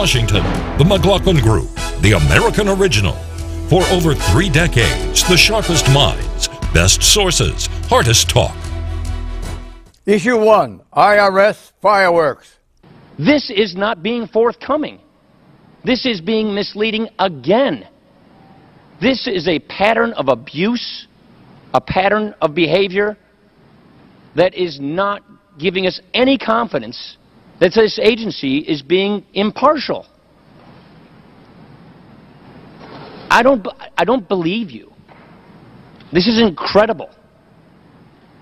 Washington, the McLaughlin Group, the American original. For over 3 decades, the sharpest minds, best sources, hardest talk. Issue 1, IRS fireworks. This is not being forthcoming. This is being misleading again. This is a pattern of abuse, a pattern of behavior that is not giving us any confidence that this agency is being impartial. I don't believe you. This is incredible.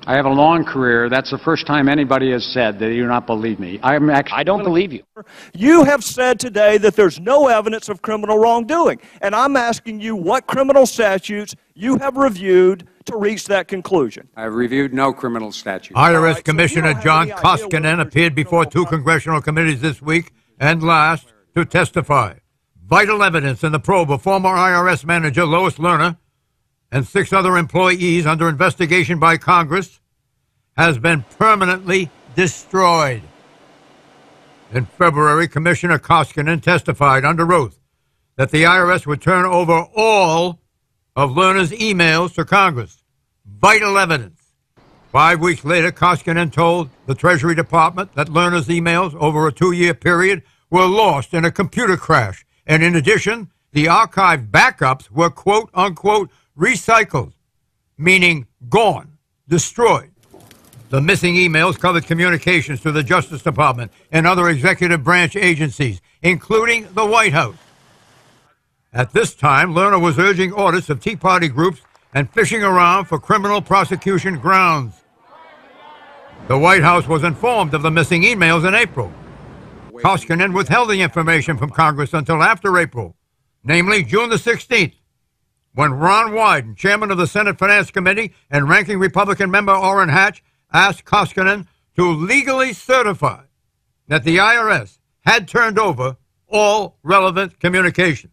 I have a long career. That's the first time anybody has said that you do not believe me. I don't believe you. You have said today that there's no evidence of criminal wrongdoing. And I'm asking you what criminal statutes you have reviewed to reach that conclusion. I've reviewed no criminal statutes. IRS Commissioner John Koskinen appeared before 2 congressional committees this week and last to testify. Vital evidence in the probe of former IRS manager Lois Lerner and 6 other employees under investigation by Congress has been permanently destroyed. In February, Commissioner Koskinen testified under oath that the IRS would turn over all of Lerner's emails to Congress. Vital evidence. 5 weeks later, Koskinen told the Treasury Department that Lerner's emails over a 2-year period were lost in a computer crash. And in addition, the archive backups were quote-unquote recycled, meaning gone, destroyed. The missing emails covered communications to the Justice Department and other executive branch agencies, including the White House. At this time, Lerner was urging audits of Tea Party groups and fishing around for criminal prosecution grounds. The White House was informed of the missing emails in April. Koskinen withheld the information from Congress until after April, namely June the 16th, when Ron Wyden, chairman of the Senate Finance Committee and ranking Republican member Orrin Hatch, asked Koskinen to legally certify that the IRS had turned over all relevant communications.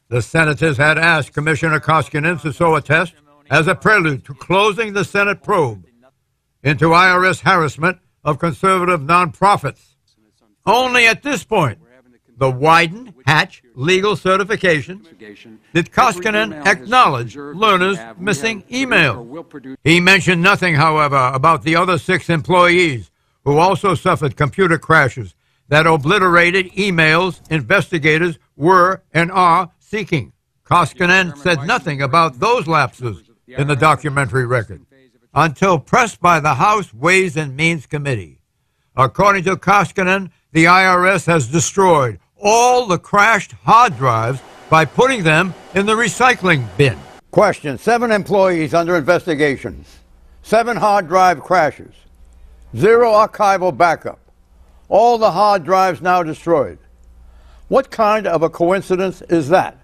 The senators had asked Commissioner Koskinen to so attest as a prelude to closing the Senate probe into IRS harassment of conservative nonprofits. Only at this point, the Wyden-Hatch legal certification, did Koskinen acknowledge Lerner's missing email. He mentioned nothing, however, about the other 6 employees who also suffered computer crashes that obliterated emails investigators were and are seeking. Koskinen said nothing about those lapses in the documentary record until pressed by the House Ways and Means Committee. According to Koskinen, the IRS has destroyed all the crashed hard drives by putting them in the recycling bin. Question, 7 employees under investigation, 7 hard drive crashes, 0 archival backup, all the hard drives now destroyed. What kind of a coincidence is that?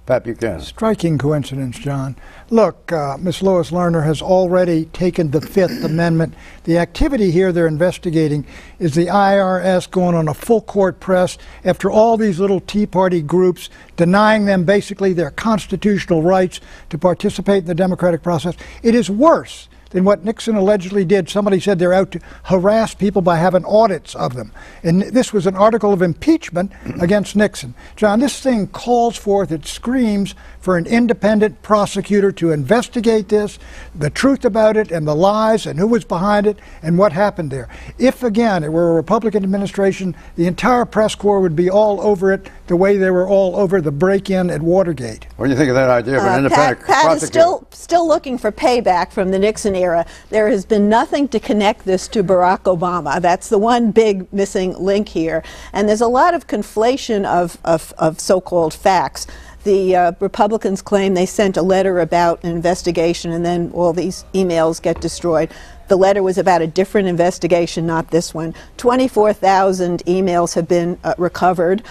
Pat Buchanan. Striking coincidence, John. Look, Ms. Lois Lerner has already taken the Fifth Amendment. The activity here they're investigating is the IRS going on a full court press after all these little Tea Party groups denying them basically their constitutional rights to participate in the democratic process. It is worse than what Nixon allegedly did. Somebody said they're out to harass people by having audits of them. And this was an article of impeachment against Nixon. John, this thing calls forth, it screams for an independent prosecutor to investigate this, the truth about it and the lies and who was behind it and what happened there. If, again, it were a Republican administration, the entire press corps would be all over it the way they were all over the break-in at Watergate. What do you think of that idea of an independent prosecutor? Pat is still looking for payback from the Nixon era. There has been nothing to connect this to Barack Obama. That's the one big missing link here. And there's a lot of conflation of so-called facts. The Republicans claim they sent a letter about an investigation and then all these emails get destroyed. The letter was about a different investigation, not this one. 24,000 emails have been recovered,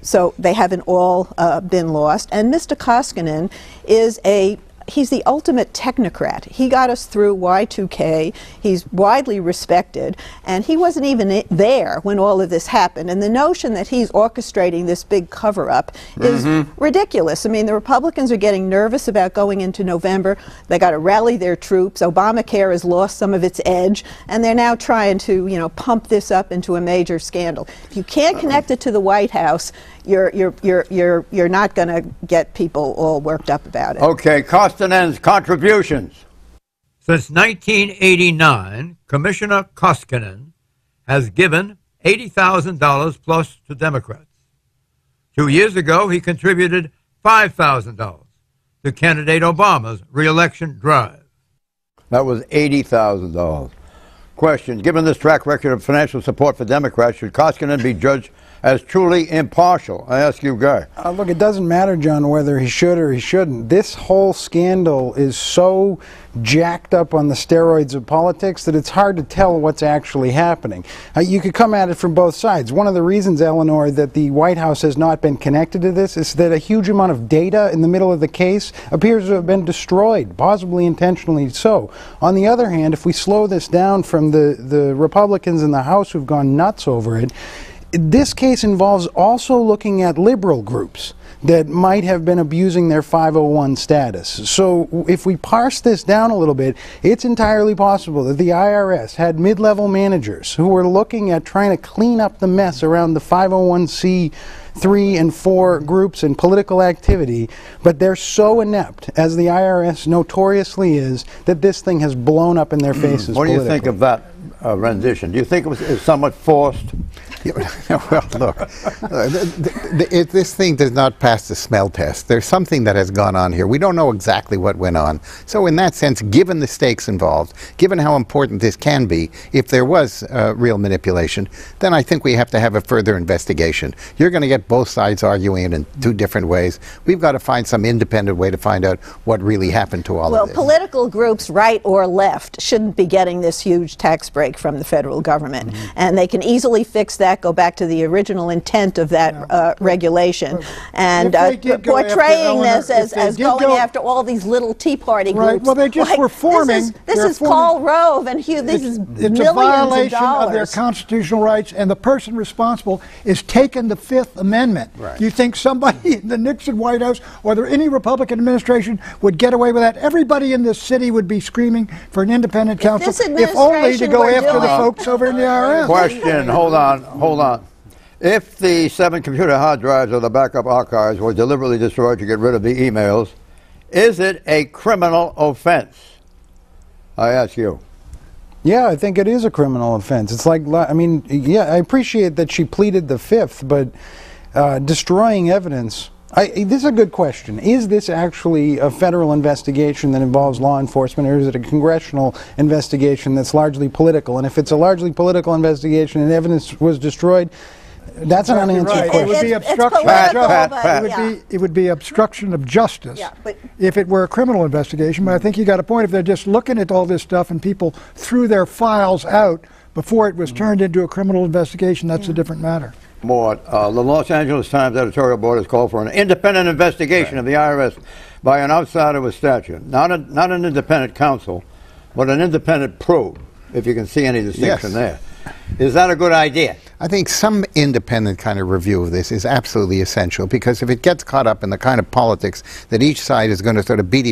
so they haven't all been lost. And Mr. Koskinen is a he's the ultimate technocrat. He got us through Y2K. He's widely respected, and he wasn't even there when all of this happened. And the notion that he's orchestrating this big cover-up is ridiculous. I mean, the Republicans are getting nervous about going into November. They got to rally their troops. Obamacare has lost some of its edge, and they're now trying to, you know, pump this up into a major scandal. If you can't connect it to the White House, you're not going to get people all worked up about it. Okay, Koskinen's contributions. Since 1989, Commissioner Koskinen has given $80,000 plus to Democrats. 2 years ago, he contributed $5,000 to candidate Obama's re-election drive. That was $80,000. Question, given this track record of financial support for Democrats, should Koskinen be judged as truly impartial? I ask you, Guy. Look, it doesn't matter, John, whether he should or he shouldn't. This whole scandal is so jacked up on the steroids of politics that it's hard to tell what's actually happening. You could come at it from both sides. One of the reasons, Eleanor, that the White House has not been connected to this is that a huge amount of data in the middle of the case appears to have been destroyed, possibly intentionally so. On the other hand, if we slow this down from the Republicans in the House who've gone nuts over it, this case involves also looking at liberal groups that might have been abusing their 501 status. So if we parse this down a little bit, it's entirely possible that the IRS had mid-level managers who were looking at trying to clean up the mess around the 501c 3 and 4 groups and political activity, but they're so inept, as the IRS notoriously is, that this thing has blown up in their faces. What do you think of that rendition? Do you think it was somewhat forced? Well, look, this thing does not pass the smell test. There's something that has gone on here. We don't know exactly what went on. So in that sense, given the stakes involved, given how important this can be, if there was real manipulation, then I think we have to have a further investigation. You're going to get both sides arguing it in two different ways. We've got to find some independent way to find out what really happened to all of this. Well, political groups, right or left, shouldn't be getting this huge tax break from the federal government. And they can easily fix that, go back to the original intent of that regulation, and portraying this as going after all these little Tea Party groups. Right. Well, they just were forming. This is Karl Rove, and this is it's a violation of their constitutional rights, and the person responsible is taking the Fifth Amendment. Right. Do you think somebody in the Nixon White House or any Republican administration would get away with that? Everybody in this city would be screaming for an independent counsel, if only to go after the folks over in the IRS. Question, hold on. If the 7 computer hard drives or the backup archives were deliberately destroyed to get rid of the emails, is it a criminal offense? I ask you. Yeah, I think it is a criminal offense. It's like, I mean, yeah, I appreciate that she pleaded the Fifth, but destroying evidence, this is a good question. Is this actually a federal investigation that involves law enforcement, or is it a congressional investigation that's largely political? And if it's a largely political investigation and evidence was destroyed, that's an unanswered question. It would be obstruction of justice. It would be obstruction of justice if it were a criminal investigation. But I think you got a point. If they're just looking at all this stuff and people threw their files out before it was turned into a criminal investigation, that's a different matter. Mort, the Los Angeles Times editorial board has called for an independent investigation of the IRS by an outsider with stature. Not an independent counsel, but an independent probe, if you can see any distinction there. Is that a good idea? I think some independent kind of review of this is absolutely essential, because if it gets caught up in the kind of politics that each side is going to sort of beat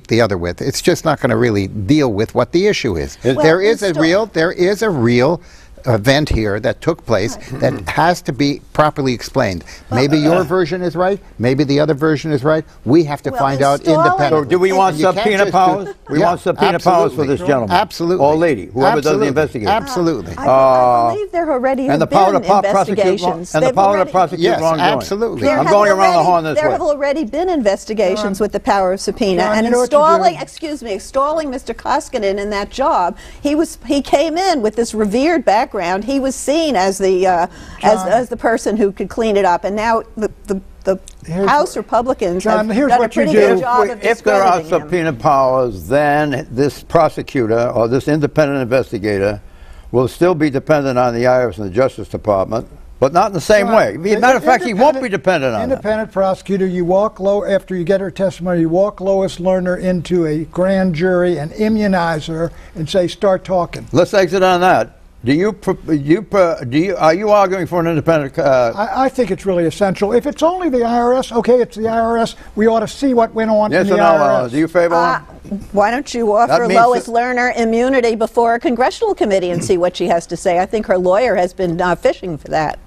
the other with, it's just not going to really deal with what the issue is. There is a real event here that took place that has to be properly explained. Maybe your version is right, maybe the other version is right. We have to find out independently. So do we want subpoena powers? We want subpoena powers for this gentleman. Absolutely. Or lady, whoever does the investigation. Absolutely. I believe there already have been investigations. And the power to prosecute wrongdoing. Absolutely. I'm going around the horn this way. There have already been investigations with the power of subpoena, and installing Mr. Koskinen in that job, he came in with this revered background. He was seen as the as the person who could clean it up, and now the House Republicans have done a pretty good job of discrediting him. If there are subpoena powers, then this prosecutor or this independent investigator will still be dependent on the IRS and the Justice Department But not in the same way. Matter of fact, he won't be dependent on independent prosecutor. You walk after you get her testimony. You walk Lois Lerner into a grand jury and immunize her and say, "Start talking." Let's exit on that. Are you arguing for an independent? I think it's really essential. If it's only the IRS, okay, it's the IRS. We ought to see what went on in the IRS. Do you favor one? Why don't you offer Lois Lerner immunity before a congressional committee and see what she has to say? I think her lawyer has been fishing for that.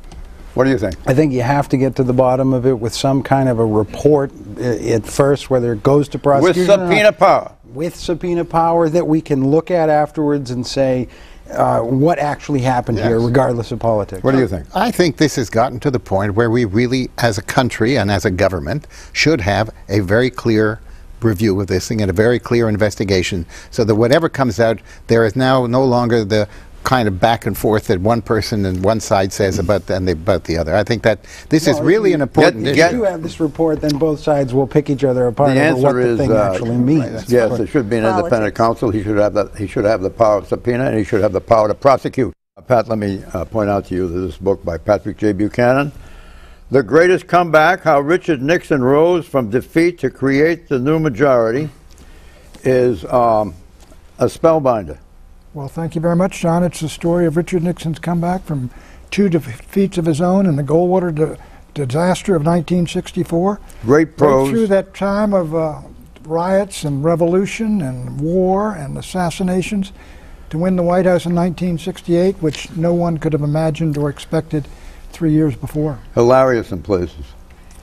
What do you think? I think you have to get to the bottom of it with some kind of a report at first, whether it goes to prosecution. With subpoena power. With subpoena power that we can look at afterwards and say what actually happened here, regardless of politics. What do you think? I think this has gotten to the point where we really, as a country and as a government, should have a very clear review of this thing and a very clear investigation, so that whatever comes out, there is now no longer the kind of back and forth that one person and one side says about the other. I think that this is really an important issue. If you have this report, then both sides will pick each other apart over what the thing actually means. Yes, it should be an independent counsel. He should have the power of subpoena, and he should have the power to prosecute. Pat, let me point out to you that this book by Patrick J. Buchanan, "The Greatest Comeback: How Richard Nixon Rose from Defeat to Create the New Majority," is a spellbinder. Well, thank you very much, John. It's the story of Richard Nixon's comeback from 2 defeats of his own in the Goldwater disaster of 1964. Great prose. Right through that time of riots and revolution and war and assassinations to win the White House in 1968, which no one could have imagined or expected 3 years before. Hilarious in places.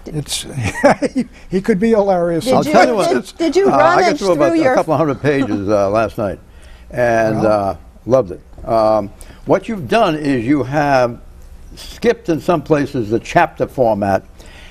It's he could be hilarious. Did you I got through about a couple of hundred pages last night. And loved it. What you've done is you have skipped in some places the chapter format,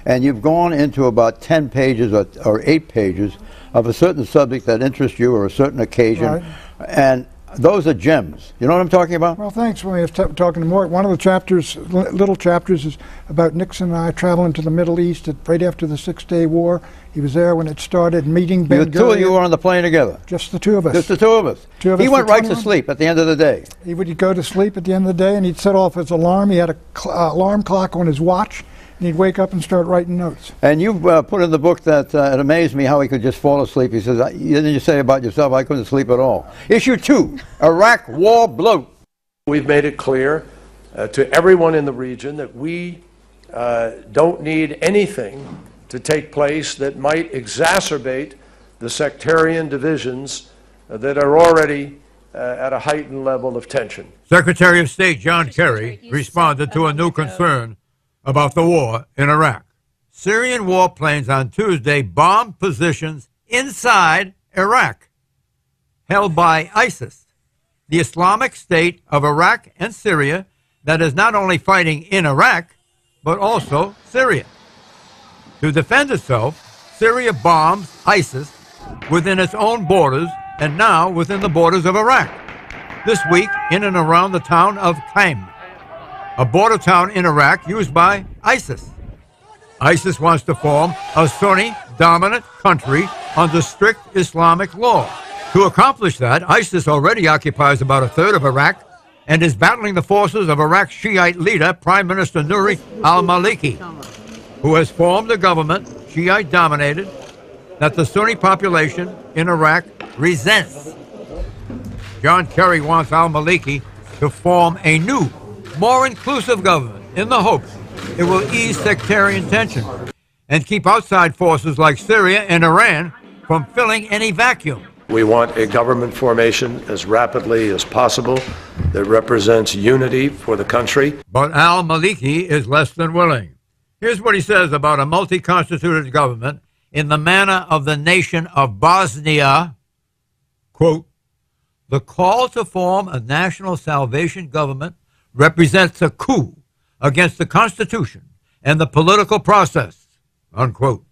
and you've gone into about 10 pages or 8 pages of a certain subject that interests you or a certain occasion, and those are gems. You know what I'm talking about? Well, thanks. When we were talking more, one of the chapters, little chapters, is about Nixon and I traveling to the Middle East right after the 6-Day War. He was there when it started, meeting Ben Gurion. The two of you were on the plane together? Just the two of us. Just the two of us. He went right to sleep at the end of the day. He would go to sleep at the end of the day, and he'd set off his alarm. He had a alarm clock on his watch, and he'd wake up and start writing notes. And you've put in the book that it amazed me how he could just fall asleep. He says, didn't you say about yourself, I couldn't sleep at all. Issue 2, Iraq War Bloat. We've made it clear to everyone in the region that we don't need anything to take place that might exacerbate the sectarian divisions that are already at a heightened level of tension. Secretary of State John Kerry responded to a new concern about the war in Iraq. Syrian warplanes on Tuesday bombed positions inside Iraq, held by ISIS, the Islamic State of Iraq and Syria that is not only fighting in Iraq, but also Syria. To defend itself, Syria bombs ISIS within its own borders and now within the borders of Iraq. This week, in and around the town of Qim, a border town in Iraq used by ISIS. ISIS wants to form a Sunni-dominant country under strict Islamic law. To accomplish that, ISIS already occupies about 1/3 of Iraq and is battling the forces of Iraq's Shiite leader, Prime Minister Nouri al-Maliki, who has formed a government, Shiite-dominated, that the Sunni population in Iraq resents. John Kerry wants al-Maliki to form a new, more inclusive government in the hopes it will ease sectarian tension and keep outside forces like Syria and Iran from filling any vacuum. We want a government formation as rapidly as possible that represents unity for the country. But al-Maliki is less than willing. Here's what he says about a multi-constituted government in the manner of the nation of Bosnia. Quote, "The call to form a national salvation government represents a coup against the Constitution and the political process," unquote.